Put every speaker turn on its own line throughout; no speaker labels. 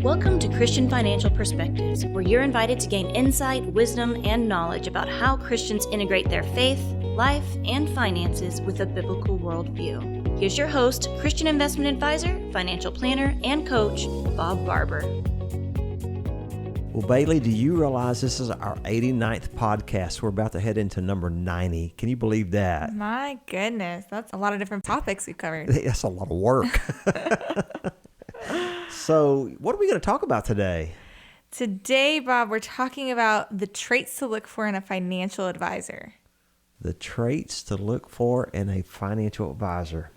Welcome to Christian Financial Perspectives, where you're invited to gain insight, wisdom, and knowledge about how Christians integrate their faith, life, and finances with a biblical worldview. Here's your host, Christian investment advisor, financial planner, and coach, Bob Barber.
Well, Bailey, do you realize this is our 89th podcast? We're about to head into number 90. Can you believe that?
My goodness, that's a lot of different topics we've covered.
That's a lot of work. So, what are we going to talk about today?
Today, Bob, we're talking about the traits to look for in a financial advisor.
The traits to look for in a financial advisor.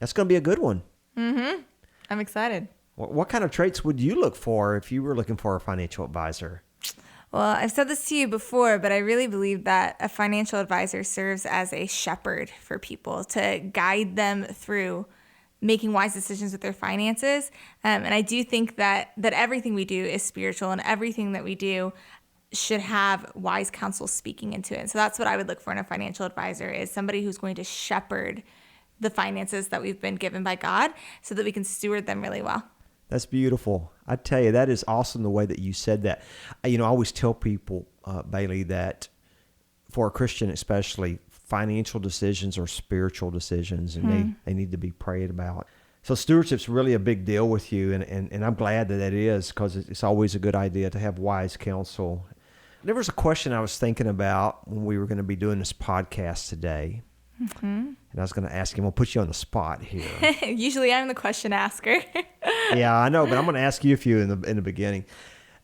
That's going to be a good one.
Mm-hmm. I'm excited.
What kind of traits would you look for if you were looking for a financial advisor?
Well, I've said this to you before, but I really believe that a financial advisor serves as a shepherd for people to guide them through making wise decisions with their finances. And I do think that everything we do is spiritual, and everything that we do should have wise counsel speaking into it. So that's what I would look for in a financial advisor, is somebody who's going to shepherd the finances that we've been given by God so that we can steward them really well.
That's beautiful. I tell you, that is awesome the way that you said that. I always tell people, Bailey, that for a Christian especially, financial decisions are spiritual decisions, and they need to be prayed about. So stewardship's really a big deal with you, and I'm glad that it is, because it's always a good idea to have wise counsel. There was a question I was thinking about when we were going to be doing this podcast today. Mm-hmm. And I was going to ask him, we'll put you on the spot here.
Usually I'm the question asker.
Yeah, I know, but I'm going to ask you a few in the beginning.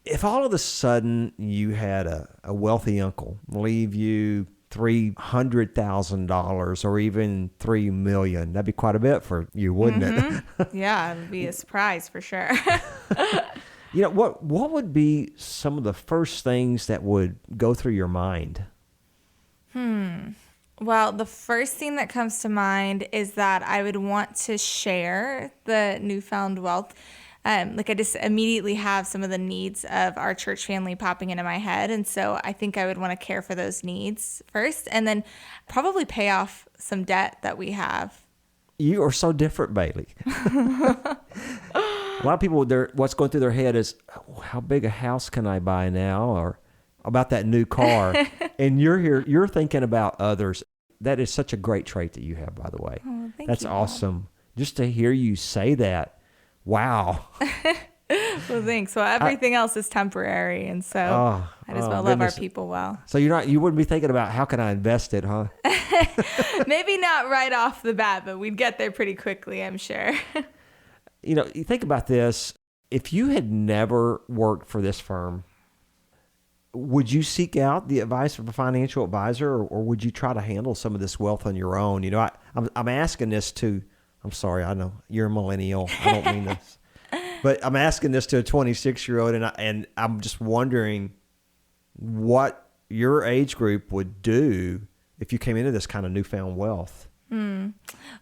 If all of a sudden you had a wealthy uncle leave you $300,000 or even $3 million, that'd be quite a bit for you, wouldn't it?
Yeah, it'd be a surprise for sure.
What would be some of the first things that would go through your mind?
Well, the first thing that comes to mind is that I would want to share the newfound wealth. I just immediately have some of the needs of our church family popping into my head. And so I think I would want to care for those needs first, and then probably pay off some debt that we have.
You are so different, Bailey. A lot of people, what's going through their head is, how big a house can I buy now? Or about that new car. And you're thinking about others. That is such a great trait that you have, by the way.
Oh,
That's
you,
awesome. Bob. Just to hear you say that. Wow.
Well, thanks. Well, everything else is temporary, and so I just want to love our people well.
So you wouldn't be thinking about, how can I invest it, huh?
Maybe not right off the bat, but we'd get there pretty quickly, I'm sure.
You think about this. If you had never worked for this firm, would you seek out the advice of a financial advisor, or would you try to handle some of this wealth on your own? I'm asking this to, I'm sorry, I know you're a millennial. I don't mean this. But I'm asking this to a 26-year-old, and I'm just wondering what your age group would do if you came into this kind of newfound wealth.
Well,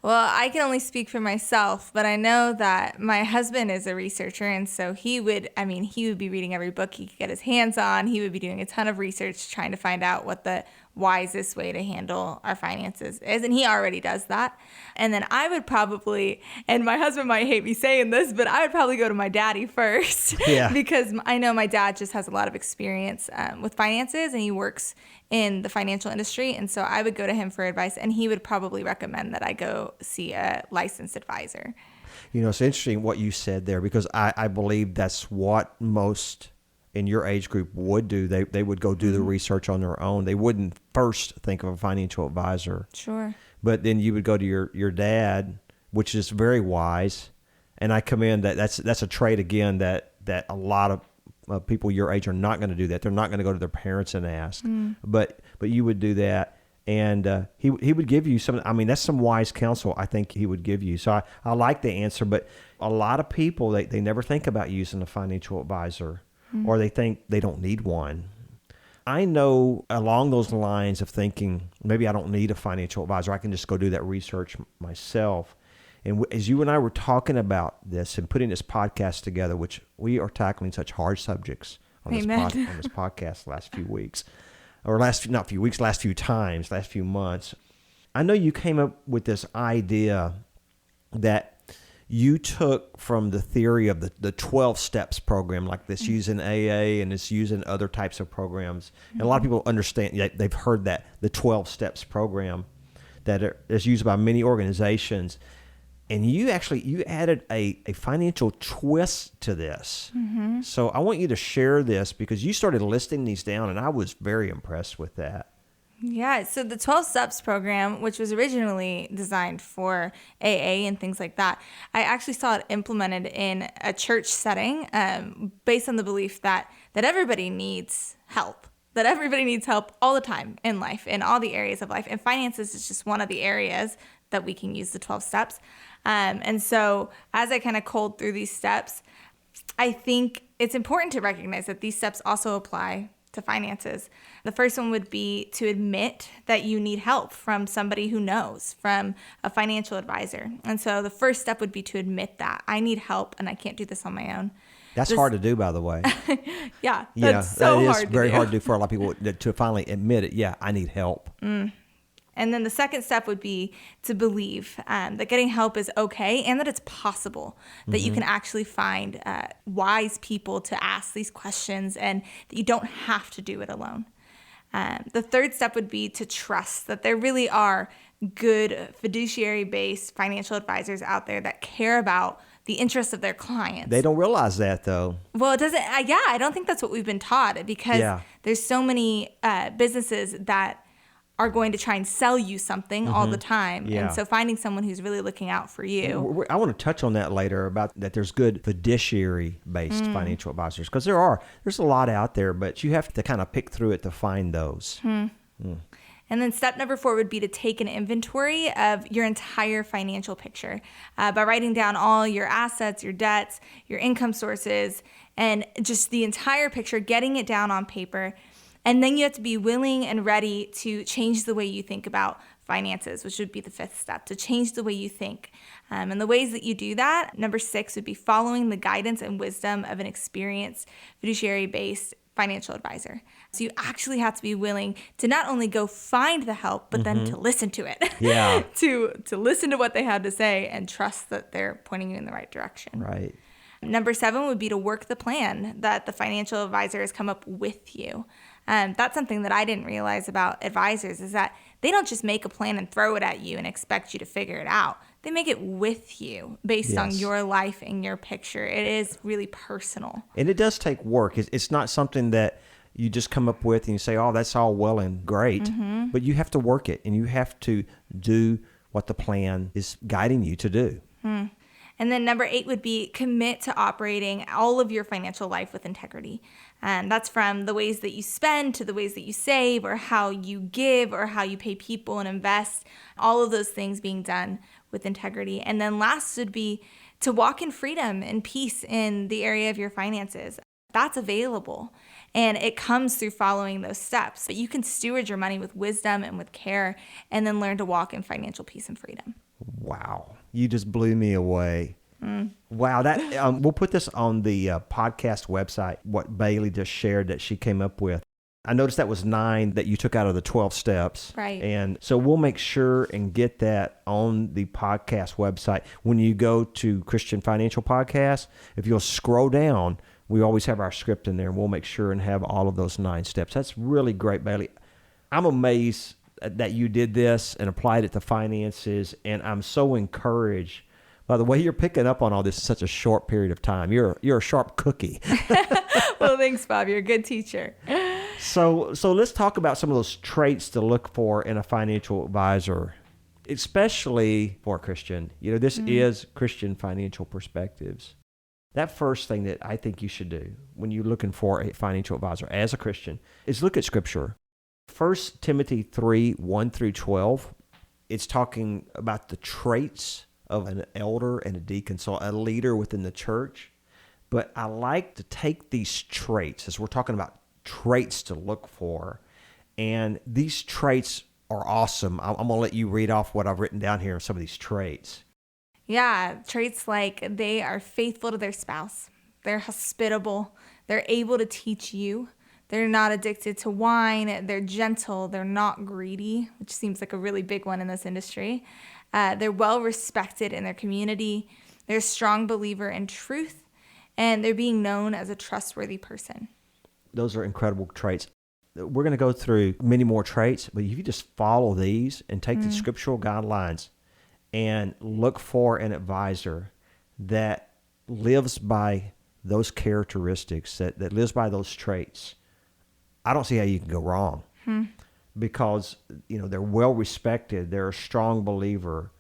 I can only speak for myself, but I know that my husband is a researcher, and so he would be reading every book he could get his hands on. He would be doing a ton of research trying to find out what the wisest way to handle our finances is, and he already does that. And then I would probably, and my husband might hate me saying this, but I would probably go to my daddy first.
Yeah.
Because I know my dad just has a lot of experience with finances, and he works in the financial industry, and so I would go to him for advice, and he would probably recommend that I go see a licensed advisor.
It's interesting what you said there, because I believe that's what most in your age group would do. They would go do the research on their own. They wouldn't first think of a financial advisor.
Sure.
But then you would go to your dad, which is very wise. And I commend that's a trait, again, that a lot of people your age are not going to do that. They're not going to go to their parents and ask. But you would do that. And he would give you some, that's some wise counsel I think he would give you. So I like the answer, but a lot of people, they never think about using a financial advisor, or they think they don't need one. I know along those lines of thinking, maybe I don't need a financial advisor. I can just go do that research myself. And as you and I were talking about this and putting this podcast together, which we are tackling such hard subjects on this podcast the last few weeks, or last few months, I know you came up with this idea that you took from the theory of the 12 steps program, like this using AA and it's using other types of programs. And a lot of people understand, they've heard that, the 12 steps program that is used by many organizations. And you added a financial twist to this. So I want you to share this because you started listing these down, and I was very impressed with that.
Yeah, so the 12 Steps program, which was originally designed for AA and things like that, I actually saw it implemented in a church setting based on the belief that everybody needs help, that everybody needs help all the time in life, in all the areas of life. And finances is just one of the areas that we can use the 12 steps. And so as I kind of culled through these steps, I think it's important to recognize that these steps also apply to finances. The first one would be to admit that you need help from somebody who knows, from a financial advisor. And so the first step would be to admit that I need help and I can't do this on my own.
That's hard to do, by the way.
Yeah, that's so
that
hard
is
to
very
do.
hard to do for a lot of people to finally admit it. Yeah, I need help.
And then the second step would be to believe that getting help is okay and that it's possible, that you can actually find wise people to ask these questions and that you don't have to do it alone. The third step would be to trust that there really are good fiduciary-based financial advisors out there that care about the interests of their clients.
They don't realize that, though.
Well, it doesn't. I don't think that's what we've been taught because there's so many businesses that are going to try and sell you something all the time.
Yeah.
And so finding someone who's really looking out for you.
I want to touch on that later about that there's good fiduciary-based financial advisors because there's a lot out there, but you have to kind of pick through it to find those.
And then step number 4 would be to take an inventory of your entire financial picture by writing down all your assets, your debts, your income sources, and just the entire picture, getting it down on paper. And then you have to be willing and ready to change the way you think about finances, which would be the 5th step, to change the way you think. And the ways that you do that, number 6 would be following the guidance and wisdom of an experienced fiduciary-based financial advisor. So you actually have to be willing to not only go find the help, but then to listen to it.
Yeah.
to listen to what they have to say and trust that they're pointing you in the right direction.
Right.
Number 7 would be to work the plan that the financial advisor has come up with you. That's something that I didn't realize about advisors is that they don't just make a plan and throw it at you and expect you to figure it out. They make it with you based on your life and your picture. It is really personal.
And it does take work. It's not something that you just come up with and you say, oh, that's all well and great. But you have to work it and you have to do what the plan is guiding you to do.
And then number 8 would be commit to operating all of your financial life with integrity. And that's from the ways that you spend to the ways that you save or how you give or how you pay people and invest, all of those things being done with integrity. And then last would be to walk in freedom and peace in the area of your finances. That's available. And it comes through following those steps. But you can steward your money with wisdom and with care and then learn to walk in financial peace and freedom.
Wow. You just blew me away. Wow. That we'll put this on the podcast website, what Bailey just shared that she came up with. I noticed that was 9 that you took out of the 12 steps.
Right.
And so we'll make sure and get that on the podcast website. When you go to Christian Financial Podcast, if you'll scroll down, we always have our script in there, and we'll make sure and have all of those 9 steps. That's really great, Bailey. I'm amazed that you did this and applied it to finances, and I'm so encouraged by the way you're picking up on all this in such a short period of time. You're a sharp cookie.
Well, thanks, Bob. You're a good teacher.
So let's talk about some of those traits to look for in a financial advisor, especially for a Christian. This is Christian Financial Perspectives. That first thing that I think you should do when you're looking for a financial advisor as a Christian is look at Scripture. 1 Timothy 3, 1 through 12, it's talking about the traits of an elder and a deacon, so a leader within the church. But I like to take these traits, as we're talking about traits to look for, and these traits are awesome. I'm going to let you read off what I've written down here, some of these traits.
Yeah, traits like they are faithful to their spouse, they're hospitable, they're able to teach you, they're not addicted to wine, they're gentle, they're not greedy, which seems like a really big one in this industry. They're well respected in their community. They're a strong believer in truth, and they're being known as a trustworthy person.
Those are incredible traits. We're going to go through many more traits, but if you just follow these and take the scriptural guidelines and look for an advisor that lives by those characteristics, that lives by those traits, I don't see how you can go wrong. Because, they're well respected, they're a strong believer,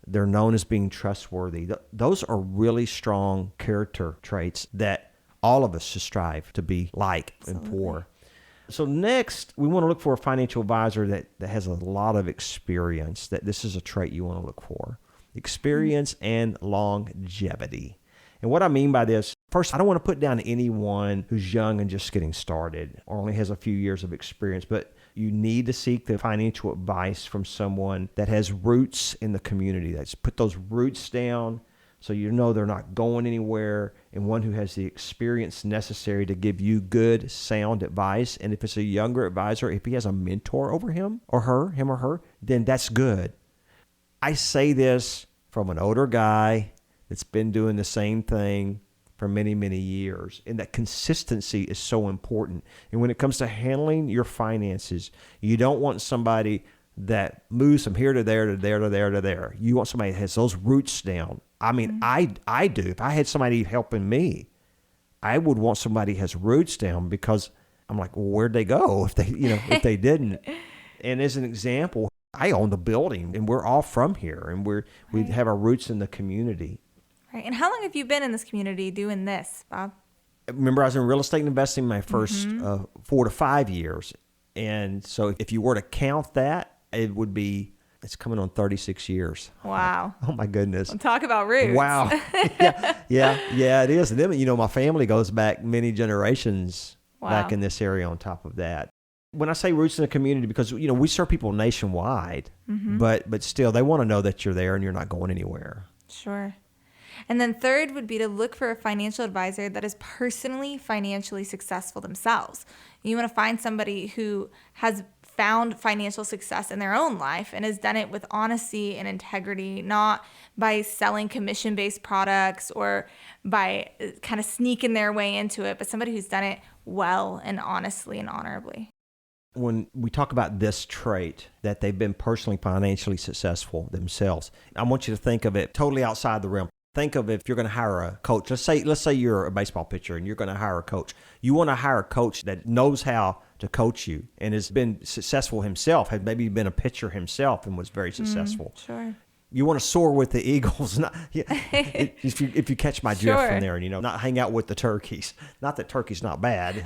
they're known as being trustworthy. Those are really strong character traits that all of us should strive to be like and for. So next, we want to look for a financial advisor that has a lot of experience, that this is a trait you want to look for. Experience and longevity. And what I mean by this, first, I don't want to put down anyone who's young and just getting started or only has a few years of experience, but you need to seek the financial advice from someone that has roots in the community, that's put those roots down so you know they're not going anywhere, and one who has the experience necessary to give you good, sound advice. And if it's a younger advisor, if he has a mentor over him or her, then that's good. I say this from an older guy that's been doing the same thing for many, many years. And that consistency is so important. And when it comes to handling your finances, you don't want somebody that moves from here to there to there to there to there. You want somebody that has those roots down. I mean, I do. If I had somebody helping me, I would want somebody who has roots down, because I'm like, well, where'd they go if they, if they didn't? And as an example, I own the building, and we're all from here, and we have our roots in the community.
Right. And how long have you been in this community doing this, Bob?
Remember, I was in real estate investing my first 4 to 5 years. And so if you were to count that, it's coming on 36 years.
Wow.
Oh my goodness.
Well, talk about roots.
Wow. Yeah, it is. And then, my family goes back many generations back in this area on top of that. When I say roots in the community, because, we serve people nationwide, but still they want to know that you're there and you're not going anywhere.
Sure. And then third would be to look for a financial advisor that is personally financially successful themselves. You want to find somebody who has found financial success in their own life and has done it with honesty and integrity, not by selling commission-based products or by kind of sneaking their way into it, but somebody who's done it well and honestly and honorably.
When we talk about this trait, that they've been personally financially successful themselves, I want you to think of it totally outside the realm. Think of if you're going to hire a coach. Let's say you're a baseball pitcher and you're going to hire a coach. You want to hire a coach that knows how to coach you and has been successful himself, had maybe been a pitcher himself and was very successful.
Sure.
You want to soar with the Eagles, if you catch my drift from there, and not hang out with the turkeys. Not that turkey's not bad,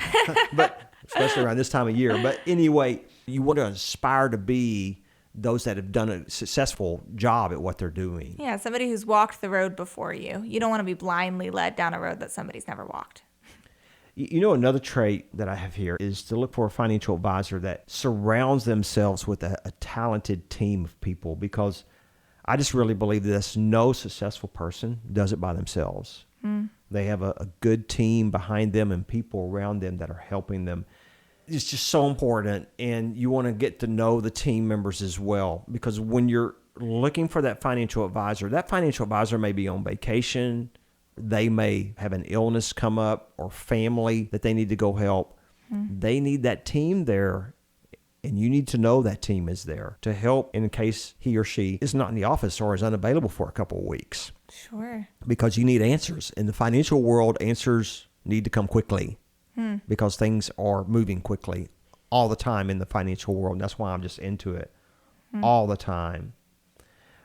but especially around this time of year. But anyway, you want to aspire to be those that have done a successful job at what they're doing.
Yeah, somebody who's walked the road before you. You don't want to be blindly led down a road that somebody's never walked.
Another trait that I have here is to look for a financial advisor that surrounds themselves with a talented team of people, because I just really believe that no successful person does it by themselves. They have a good team behind them and people around them that are helping them. It's just so important, and you want to get to know the team members as well, because when you're looking for that financial advisor may be on vacation, they may have an illness come up or family that they need to go help. They need that team there, and you need to know that team is there to help in case he or she is not in the office or is unavailable for a couple of weeks.
Sure.
Because you need answers. In the financial world, answers need to come quickly. Because things are moving quickly all the time in the financial world. And that's why I'm just into it all the time.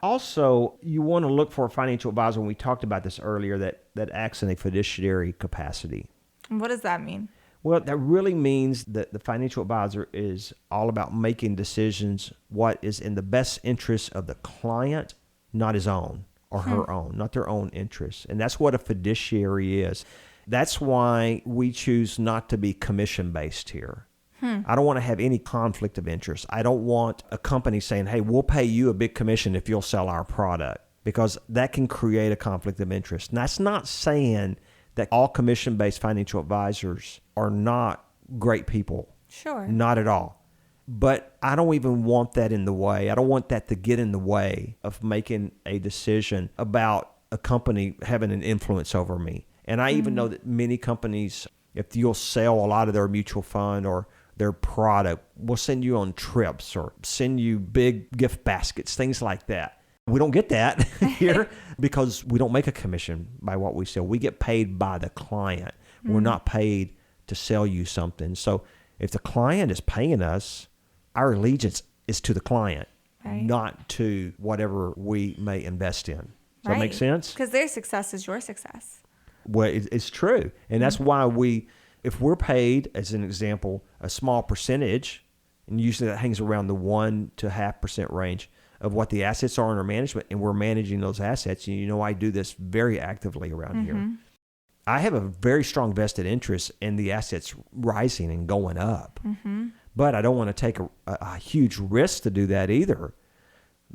Also, you want to look for a financial advisor, when we talked about this earlier, that acts in a fiduciary capacity.
And what does that mean?
Well, that really means that the financial advisor is all about making decisions what is in the best interest of the client, not his own or her own, not their own interests. And that's what a fiduciary is. That's why we choose not to be commission-based here. I don't want to have any conflict of interest. I don't want a company saying, hey, we'll pay you a big commission if you'll sell our product, because that can create a conflict of interest. And that's not saying that all commission-based financial advisors are not great people.
Sure.
Not at all. But I don't even want that in the way. I don't want that to get in the way of making a decision about a company having an influence over me. And I even know that many companies, if you'll sell a lot of their mutual fund or their product, will send you on trips or send you big gift baskets, things like that. We don't get that here because we don't make a commission by what we sell. We get paid by the client. We're not paid to sell you something. So if the client is paying us, our allegiance is to the client, not to whatever we may invest in. Does that make sense?
Because their success is your success.
Well, it's true. And that's why if we're paid, as an example, a small percentage, and usually that hangs around the 1 to 0.5% range of what the assets are in our management, and we're managing those assets. And I do this very actively around here. I have a very strong vested interest in the assets rising and going up. But I don't want to take a huge risk to do that either,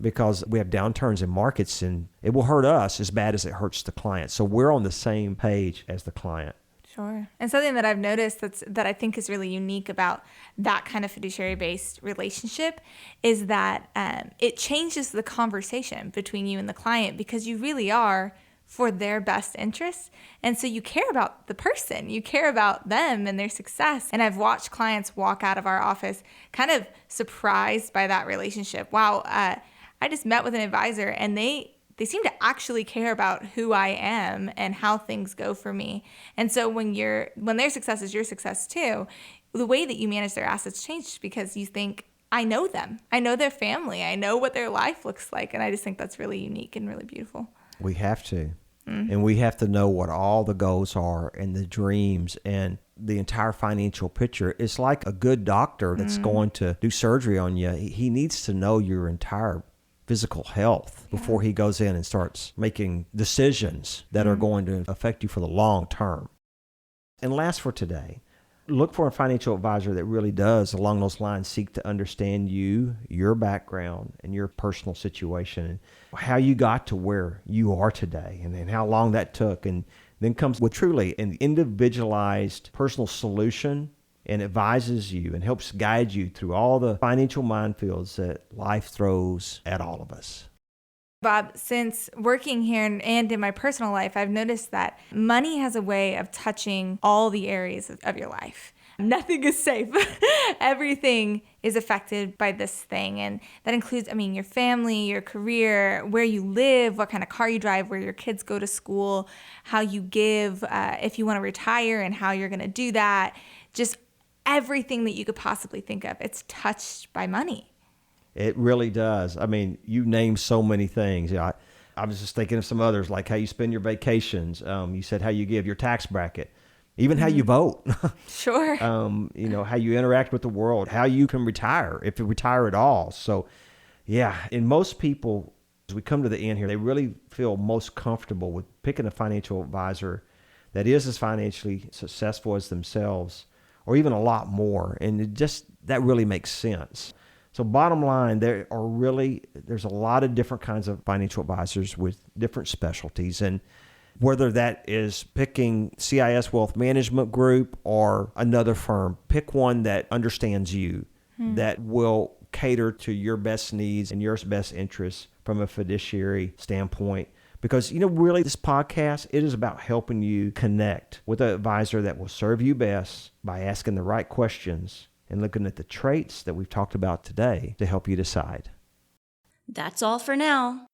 because we have downturns in markets and it will hurt us as bad as it hurts the client. So we're on the same page as the client.
Sure. And something that I've noticed that I think is really unique about that kind of fiduciary-based relationship is that it changes the conversation between you and the client, because you really are for their best interests. And so you care about the person, you care about them and their success. And I've watched clients walk out of our office kind of surprised by that relationship. Wow, I just met with an advisor and they seem to actually care about who I am and how things go for me. And so when their success is your success too, the way that you manage their assets changes, because you think, I know them, I know their family, I know what their life looks like. And I just think that's really unique and really beautiful.
We have to. And we have to know what all the goals are and the dreams and the entire financial picture. It's like a good doctor that's going to do surgery on you. He needs to know your entire physical health before he goes in and starts making decisions that are going to affect you for the long term. And last for today, look for a financial advisor that really does, along those lines, seek to understand you, your background, and your personal situation, and how you got to where you are today, and how long that took. And then comes with truly an individualized personal solution and advises you and helps guide you through all the financial minefields that life throws at all of us.
Bob, since working here and in my personal life, I've noticed that money has a way of touching all the areas of your life. Nothing is safe. Everything is affected by this thing. And that includes, your family, your career, where you live, what kind of car you drive, where your kids go to school, how you give, if you want to retire and how you're going to do that. Just everything that you could possibly think of. It's touched by money.
It really does. You name so many things. I was just thinking of some others, like how you spend your vacations. You said how you give, your tax bracket, even how you vote.
Sure.
How you interact with the world, how you can retire, if you retire at all. So, yeah, and most people, as we come to the end here, they really feel most comfortable with picking a financial advisor that is as financially successful as themselves, or even a lot more. And that really makes sense. So bottom line, there's a lot of different kinds of financial advisors with different specialties. And whether that is picking CIS Wealth Management Group or another firm, pick one that understands you, that will cater to your best needs and your best interests from a fiduciary standpoint. Because, really this podcast, it is about helping you connect with an advisor that will serve you best by asking the right questions and looking at the traits that we've talked about today to help you decide.
That's all for now.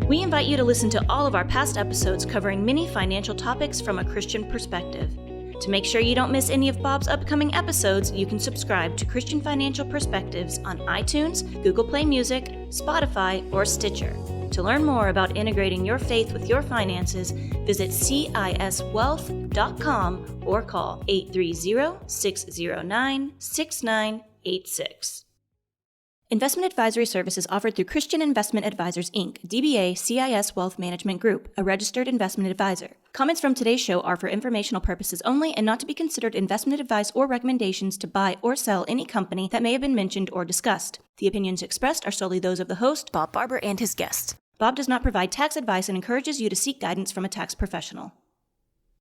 We invite you to listen to all of our past episodes covering many financial topics from a Christian perspective. To make sure you don't miss any of Bob's upcoming episodes, you can subscribe to Christian Financial Perspectives on iTunes, Google Play Music, Spotify, or Stitcher. To learn more about integrating your faith with your finances, visit CISwealth.com or call 830-609-6986. Investment advisory services offered through Christian Investment Advisors, Inc., DBA CIS Wealth Management Group, a registered investment advisor. Comments from today's show are for informational purposes only and not to be considered investment advice or recommendations to buy or sell any company that may have been mentioned or discussed. The opinions expressed are solely those of the host, Bob Barber, and his guests. Bob does not provide tax advice and encourages you to seek guidance from a tax professional.